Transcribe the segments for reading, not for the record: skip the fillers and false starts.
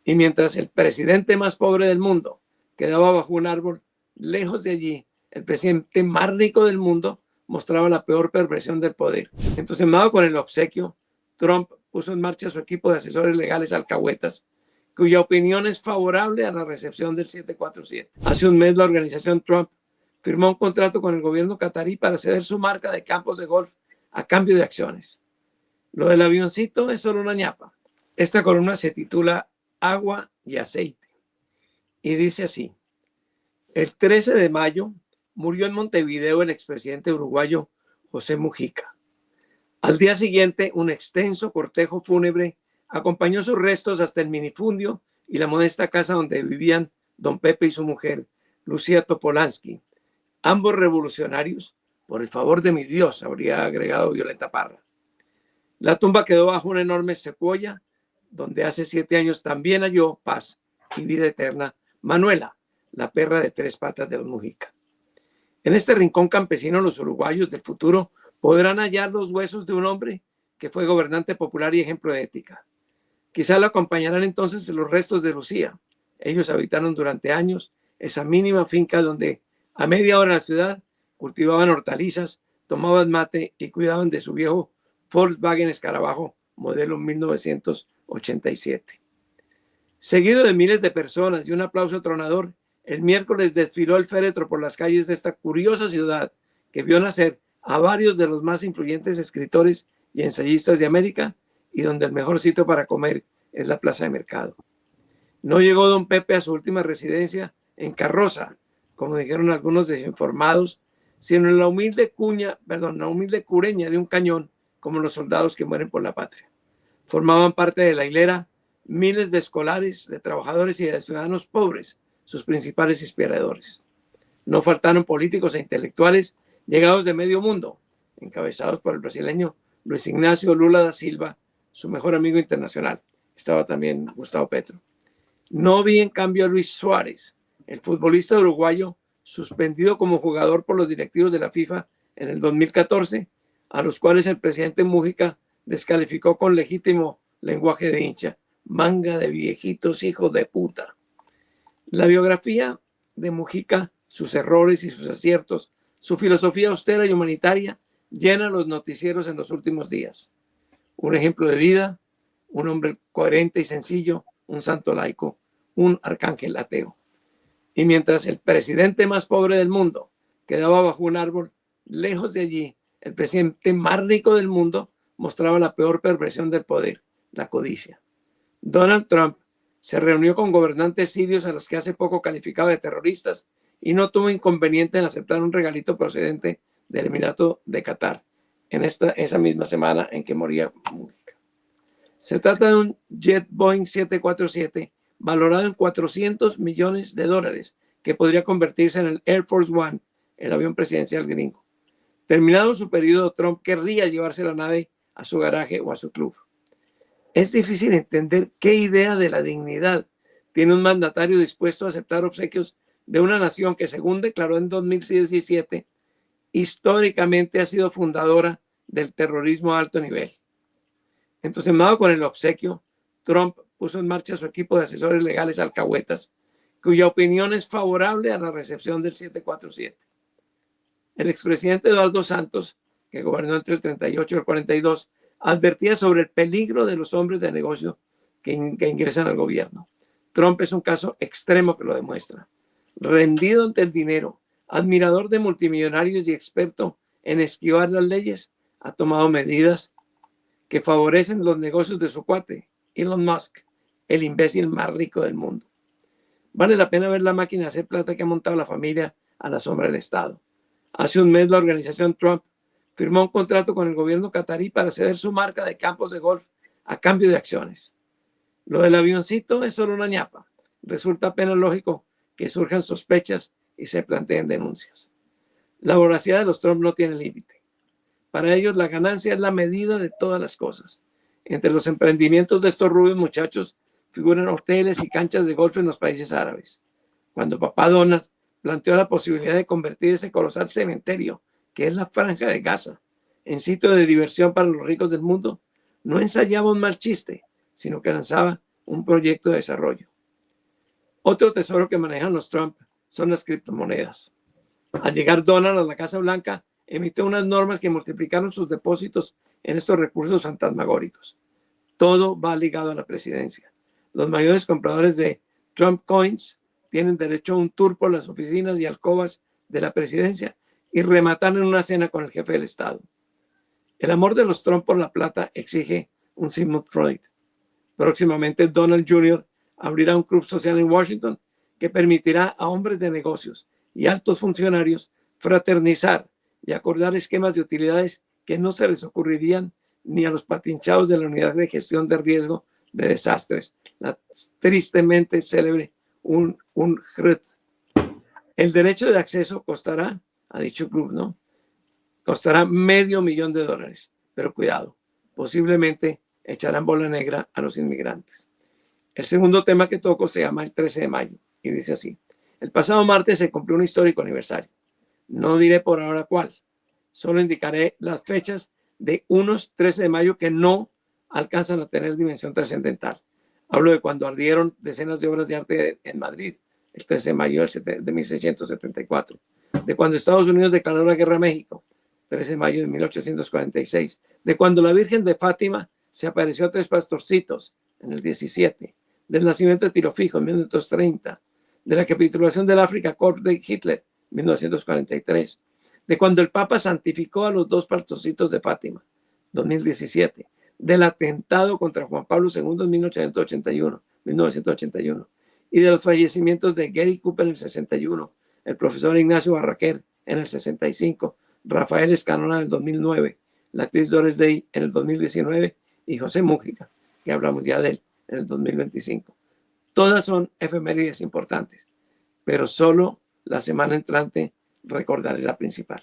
Y mientras el presidente más pobre del mundo quedaba bajo un árbol, lejos de allí, el presidente más rico del mundo mostraba la peor perversión del poder. Entusiasmado con el obsequio, Trump puso en marcha su equipo de asesores legales alcahuetas, cuya opinión es favorable a la recepción del 747. Hace un mes la organización Trump firmó un contrato con el gobierno catarí para ceder su marca de campos de golf a cambio de acciones. Lo del avioncito es solo una ñapa. Esta columna se titula Agua y Aceite y dice así: el 13 de mayo murió en Montevideo el expresidente uruguayo José Mujica. Al día siguiente, un extenso cortejo fúnebre acompañó sus restos hasta el minifundio y la modesta casa donde vivían don Pepe y su mujer, Lucía Topolansky, ambos revolucionarios, por el favor de mi Dios, habría agregado Violeta Parra. La tumba quedó bajo una enorme secuoya, donde hace 7 años también halló paz y vida eterna Manuela, la perra de 3 patas de los Mujica. En este rincón campesino, los uruguayos del futuro podrán hallar los huesos de un hombre que fue gobernante popular y ejemplo de ética. Quizá lo acompañarán entonces los restos de Lucía. Ellos habitaron durante años esa mínima finca donde, a media hora de la ciudad, cultivaban hortalizas, tomaban mate y cuidaban de su viejo Volkswagen Escarabajo modelo 1987. Seguido de miles de personas y un aplauso tronador, el miércoles desfiló el féretro por las calles de esta curiosa ciudad que vio nacer a varios de los más influyentes escritores y ensayistas de América y donde el mejor sitio para comer es la plaza de mercado. No llegó don Pepe a su última residencia en carroza, como dijeron algunos desinformados, sino en la humilde cureña de un cañón, como los soldados que mueren por la patria. Formaban parte de la hilera miles de escolares, de trabajadores y de ciudadanos pobres, sus principales inspiradores. No faltaron políticos e intelectuales llegados de medio mundo, encabezados por el brasileño Luis Ignacio Lula da Silva, su mejor amigo internacional. Estaba también Gustavo Petro. No vi en cambio a Luis Suárez, el futbolista uruguayo suspendido como jugador por los directivos de la FIFA en el 2014, a los cuales el presidente Mujica descalificó con legítimo lenguaje de hincha. Manga de viejitos hijos de puta. La biografía de Mujica, sus errores y sus aciertos, su filosofía austera y humanitaria, llena los noticieros en los últimos días. Un ejemplo de vida, un hombre coherente y sencillo, un santo laico, un arcángel ateo. Y mientras el presidente más pobre del mundo quedaba bajo un árbol, lejos de allí, el presidente más rico del mundo mostraba la peor perversión del poder, la codicia. Donald Trump se reunió con gobernantes sirios a los que hace poco calificaba de terroristas y no tuvo inconveniente en aceptar un regalito procedente del Emirato de Qatar en esa misma semana en que moría Mujica. Se trata de un jet Boeing 747 valorado en $400 millones que podría convertirse en el Air Force One, el avión presidencial gringo. Terminado su periodo, Trump querría llevarse la nave a su garaje o a su club. Es difícil entender qué idea de la dignidad tiene un mandatario dispuesto a aceptar obsequios de una nación que, según declaró en 2017, históricamente ha sido fundadora del terrorismo a alto nivel. Entusiasmado con el obsequio, Trump puso en marcha su equipo de asesores legales alcahuetas, cuya opinión es favorable a la recepción del 747. El expresidente Eduardo Santos, que gobernó entre el 38 y el 42, advertía sobre el peligro de los hombres de negocio que ingresan al gobierno. Trump es un caso extremo que lo demuestra. Rendido ante el dinero, admirador de multimillonarios y experto en esquivar las leyes, ha tomado medidas que favorecen los negocios de su cuate, Elon Musk, el imbécil más rico del mundo. Vale la pena ver la máquina de hacer plata que ha montado la familia a la sombra del Estado. Hace un mes la organización Trump firmó un contrato con el gobierno catarí para ceder su marca de campos de golf a cambio de acciones. Lo del avioncito es solo una ñapa. Resulta apenas lógico que surjan sospechas y se planteen denuncias. La voracidad de los Trump no tiene límite. Para ellos la ganancia es la medida de todas las cosas. Entre los emprendimientos de estos rubios muchachos figuran hoteles y canchas de golf en los países árabes. Cuando papá Donald planteó la posibilidad de convertir ese colosal cementerio, que es la Franja de Gaza, en sitio de diversión para los ricos del mundo, no ensayaba un mal chiste, sino que lanzaba un proyecto de desarrollo. Otro tesoro que manejan los Trump son las criptomonedas. Al llegar Donald a la Casa Blanca, emitió unas normas que multiplicaron sus depósitos en estos recursos fantasmagóricos. Todo va ligado a la presidencia. Los mayores compradores de Trump Coins tienen derecho a un tour por las oficinas y alcobas de la presidencia y rematar en una cena con el jefe del Estado. El amor de los Trump por la plata exige un Sigmund Freud. Próximamente Donald Jr. abrirá un club social en Washington que permitirá a hombres de negocios y altos funcionarios fraternizar y acordar esquemas de utilidades que no se les ocurrirían ni a los patinchados de la Unidad de Gestión de Riesgo de Desastres, la tristemente célebre UNGRID. El derecho de acceso costará, a dicho club, ¿no? Costará $500,000, pero cuidado, posiblemente echarán bola negra a los inmigrantes. El segundo tema que toco se llama el 13 de mayo y dice así: el pasado martes se cumplió un histórico aniversario. No diré por ahora cuál, solo indicaré las fechas de unos 13 de mayo que no alcanzan a tener dimensión trascendental. Hablo de cuando ardieron decenas de obras de arte en Madrid, el 13 de mayo de 1674, de cuando Estados Unidos declaró la guerra a México, 13 de mayo de 1846, de cuando la Virgen de Fátima se apareció a 3 pastorcitos en el 17, del nacimiento de Tiro Fijo en 1930, de la capitulación del Afrika Korps de Hitler en 1943, de cuando el Papa santificó a los 2 pastorcitos de Fátima, 2017, del atentado contra Juan Pablo II en 1981, y de los fallecimientos de Gary Cooper en el 61, el profesor Ignacio Barraquer en el 65, Rafael Escanona en el 2009, la actriz Doris Day en el 2019 y José Mújica, que hablamos ya de él, en el 2025. Todas son efemérides importantes, pero solo la semana entrante recordaré la principal.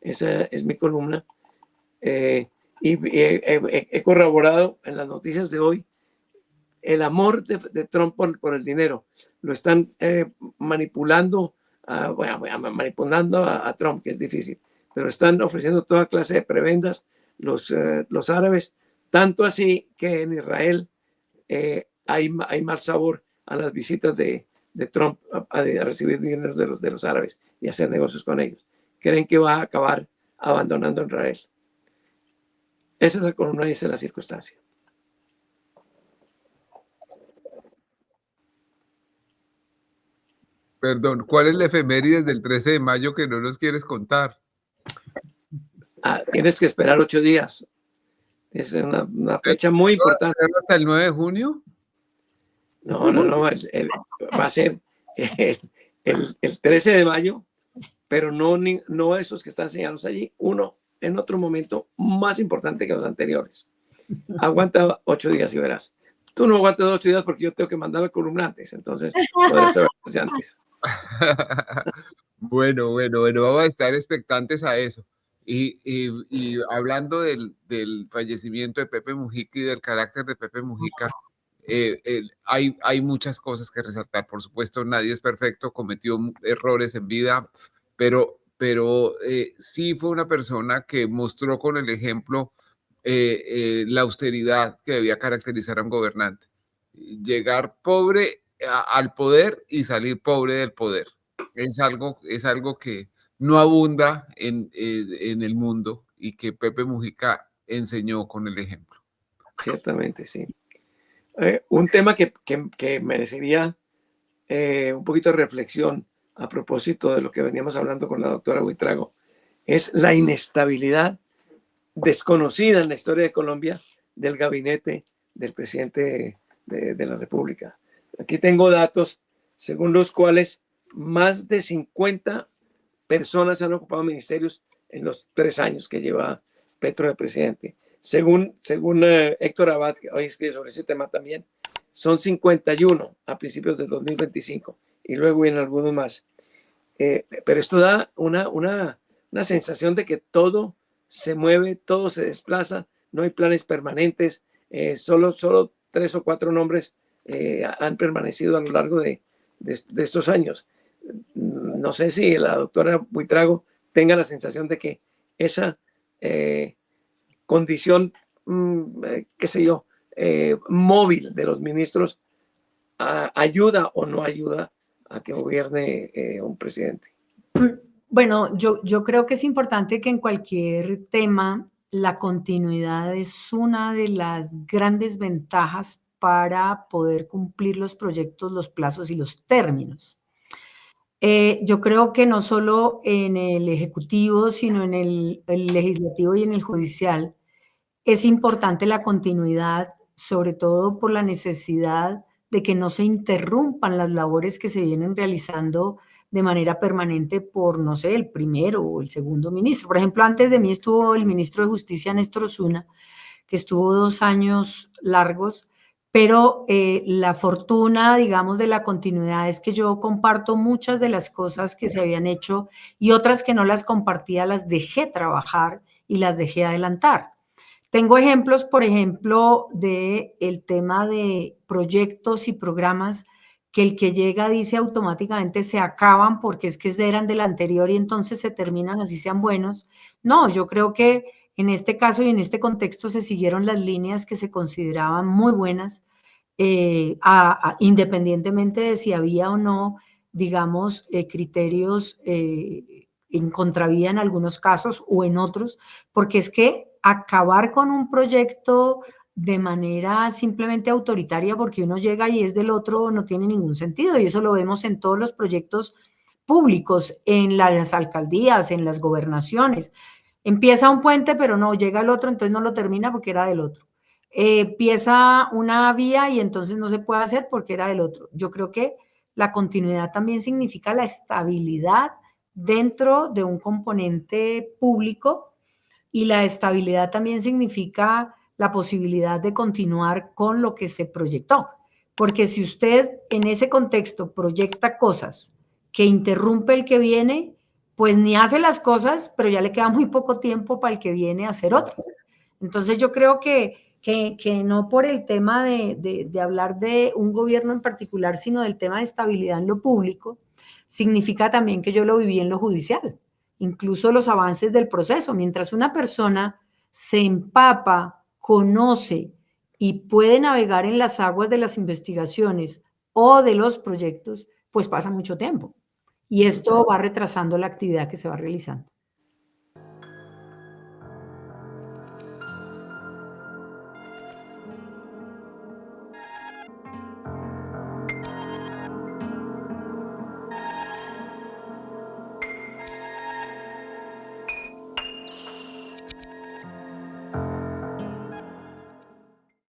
Esa es mi columna. He corroborado en las noticias de hoy el amor de Trump por el dinero. Lo están manipulando, manipulando a Trump, que es difícil, pero están ofreciendo toda clase de prebendas los árabes, tanto así que en Israel hay mal sabor a las visitas de Trump a recibir dinero de los árabes y hacer negocios con ellos. Creen que va a acabar abandonando Israel. Esa es la columna y esa es la circunstancia. Perdón, ¿cuál es la efemérides del 13 de mayo que no nos quieres contar? Tienes que esperar 8 días. Es una fecha muy importante. ¿Hasta el 9 de junio? No. Va a ser el 13 de mayo, pero no esos que están señalados allí. Uno en otro momento más importante que los anteriores. Aguanta 8 días y verás. Tú no aguantas 8 días porque yo tengo que mandar al columna antes, entonces podrás saber antes. Bueno, vamos a estar expectantes a eso. Y hablando del fallecimiento de Pepe Mujica y del carácter de Pepe Mujica, hay muchas cosas que resaltar. Por supuesto, nadie es perfecto, cometió errores en vida, pero sí fue una persona que mostró con el ejemplo la austeridad que debía caracterizar a un gobernante. Llegar pobre al poder y salir pobre del poder. Es algo que no abunda en el mundo y que Pepe Mujica enseñó con el ejemplo. Ciertamente, sí. Un tema que merecería un poquito de reflexión a propósito de lo que veníamos hablando con la doctora Buitrago es la inestabilidad desconocida en la historia de Colombia del gabinete del presidente de la República. Aquí tengo datos según los cuales más de 50 personas han ocupado ministerios en los 3 años que lleva Petro de presidente. Según Héctor Abad, que hoy escribe sobre ese tema también, son 51 a principios del 2025 y luego vienen algunos más. Pero esto da una sensación de que todo se mueve, todo se desplaza, no hay planes permanentes, solo 3 o 4 nombres han permanecido a lo largo de estos años. No sé si la doctora Buitrago tenga la sensación de que esa condición, qué sé yo, móvil de los ministros ayuda o no ayuda a que gobierne un presidente? Bueno, yo creo que es importante que en cualquier tema la continuidad es una de las grandes ventajas para poder cumplir los proyectos, los plazos y los términos. Yo creo que no solo en el ejecutivo, sino en el legislativo y en el judicial, es importante la continuidad, sobre todo por la necesidad de que no se interrumpan las labores que se vienen realizando de manera permanente por, no sé, el primero o el segundo ministro. Por ejemplo, antes de mí estuvo el ministro de Justicia, Néstor Osuna, que estuvo 2 años largos, pero la fortuna, digamos, de la continuidad es que yo comparto muchas de las cosas que se habían hecho y otras que no las compartía las dejé trabajar y las dejé adelantar. Tengo ejemplos, por ejemplo, del tema de proyectos y programas que el que llega dice automáticamente se acaban porque es que eran del anterior y entonces se terminan así sean buenos. No, yo creo que en este caso y en este contexto se siguieron las líneas que se consideraban muy buenas, independientemente de si había o no, digamos, criterios en contravía en algunos casos o en otros, porque es que acabar con un proyecto de manera simplemente autoritaria porque uno llega y es del otro no tiene ningún sentido y eso lo vemos en todos los proyectos públicos, en las alcaldías, en las gobernaciones. Empieza un puente pero no llega el otro, entonces no lo termina porque era del otro. Empieza una vía y entonces no se puede hacer porque era del otro. Yo creo que la continuidad también significa la estabilidad dentro de un componente público y la estabilidad también significa la posibilidad de continuar con lo que se proyectó. Porque si usted en ese contexto proyecta cosas que interrumpe el que viene, pues ni hace las cosas, pero ya le queda muy poco tiempo para el que viene a hacer otras. Entonces yo creo que no por el tema de hablar de un gobierno en particular, sino del tema de estabilidad en lo público, significa también que yo lo viví en lo judicial, incluso los avances del proceso. Mientras una persona se empapa, conoce y puede navegar en las aguas de las investigaciones o de los proyectos, pues pasa mucho tiempo. Y esto va retrasando la actividad que se va realizando.